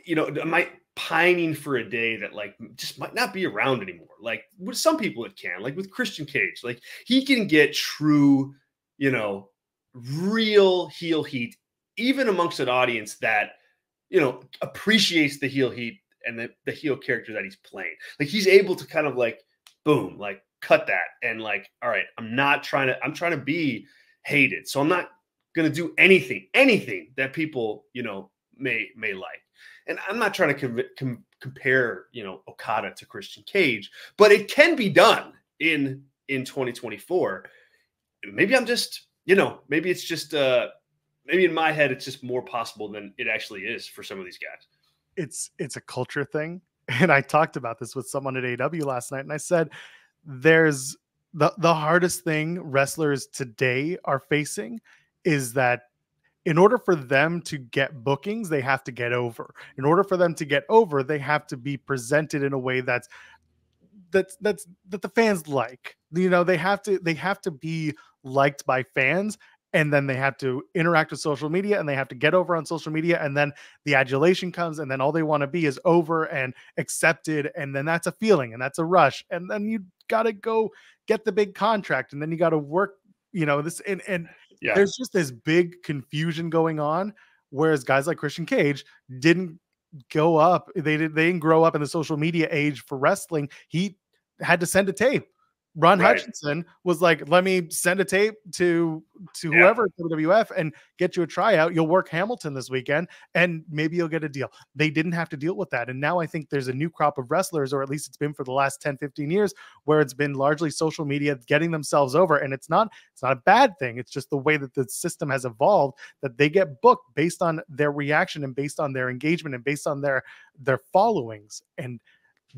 am I pining for a day that like just might not be around anymore? Like with some people it can, like with Christian Cage, like he can get true, real heel heat, even amongst an audience that, appreciates the heel heat and the heel character that he's playing. Like he's able to kind of like, boom, like cut that. And like, all right, I'm trying to be hated. So I'm not going to do anything that people, may like. And I'm not trying to compare, Okada to Christian Cage, but it can be done in 2024. Maybe I'm just, maybe it's just, maybe in my head, it's just more possible than it actually is for some of these guys. It's a culture thing. And I talked about this with someone at AW last night. And I said, there's the hardest thing wrestlers today are facing is that in order for them to get bookings, they have to get over. In order for them to get over, they have to be presented in a way that the fans like. They have to be liked by fans, and then they have to interact with social media, and they have to get over on social media, and then the adulation comes, and then all they want to be is over and accepted, and then that's a feeling, and that's a rush, and then you got to go get the big contract, and then you got to work, this and yeah. There's just this big confusion going on, whereas guys like Christian Cage didn't go up. They didn't grow up in the social media age for wrestling. He had to send a tape. Ron Hutchinson was like, let me send a tape to whoever at WWF and get you a tryout. You'll work Hamilton this weekend and maybe you'll get a deal. They didn't have to deal with that. And now I think there's a new crop of wrestlers, or at least it's been for the last 10, 15 years, where it's been largely social media getting themselves over. And it's not a bad thing. It's just the way that the system has evolved, that they get booked based on their reaction and based on their engagement and based on their followings. And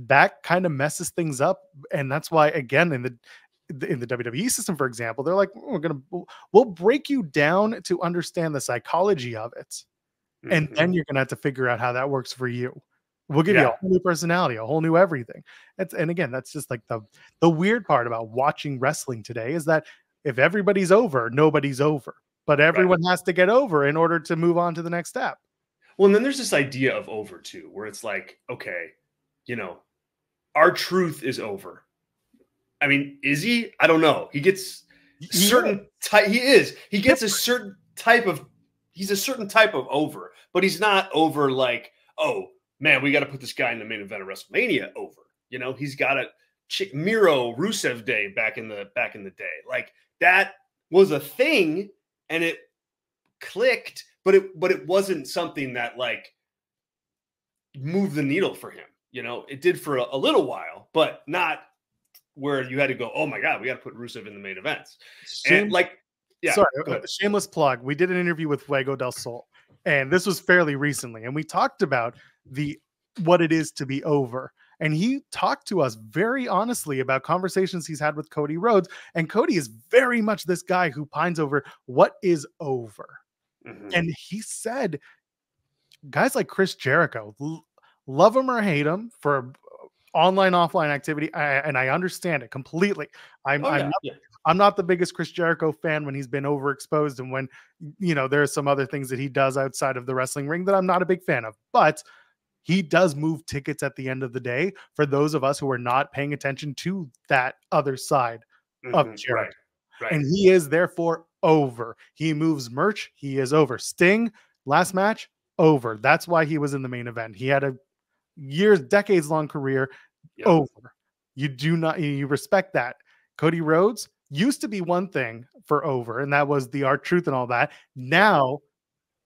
that kind of messes things up. And that's why, again, in the WWE system, for example, they're like, we'll break you down to understand the psychology of it. And then you're going to have to figure out how that works for you. We'll give you a whole new personality, a whole new everything. And again, that's just like the weird part about watching wrestling today, is that if everybody's over, nobody's over, but everyone has to get over in order to move on to the next step. Well, and then there's this idea of over too, where it's like, okay, R-Truth is over. I mean, is he? I don't know. He gets certain type. He is. He gets a certain type of. He's a certain type of over, but he's not over like, oh man, we got to put this guy in the main event of WrestleMania over. He's got a Miro Rusev Day back in the day. Like that was a thing, and it clicked, but it wasn't something that like moved the needle for him. It did for a little while, but not where you had to go, oh my God, we got to put Rusev in the main events. And like, sorry, shameless plug. We did an interview with Fuego del Sol, and this was fairly recently. And we talked about what it is to be over. And he talked to us very honestly about conversations he's had with Cody Rhodes. And Cody is very much this guy who pines over what is over. Mm-hmm. And he said, guys like Chris Jericho, love him or hate him for online, offline activity. And I understand it completely. I'm not the biggest Chris Jericho fan when he's been overexposed and when, there are some other things that he does outside of the wrestling ring that I'm not a big fan of, but he does move tickets at the end of the day for those of us who are not paying attention to that other side of Jericho. Right. And he is therefore over. He moves merch. He is over. Sting, last match, over. That's why he was in the main event. He had a decades long career. Over. You respect that. Cody Rhodes used to be one thing for over, and that was the R-Truth and all that. Now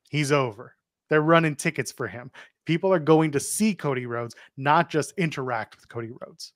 he's over. They're running tickets for him. People are going to see Cody Rhodes, not just interact with Cody Rhodes.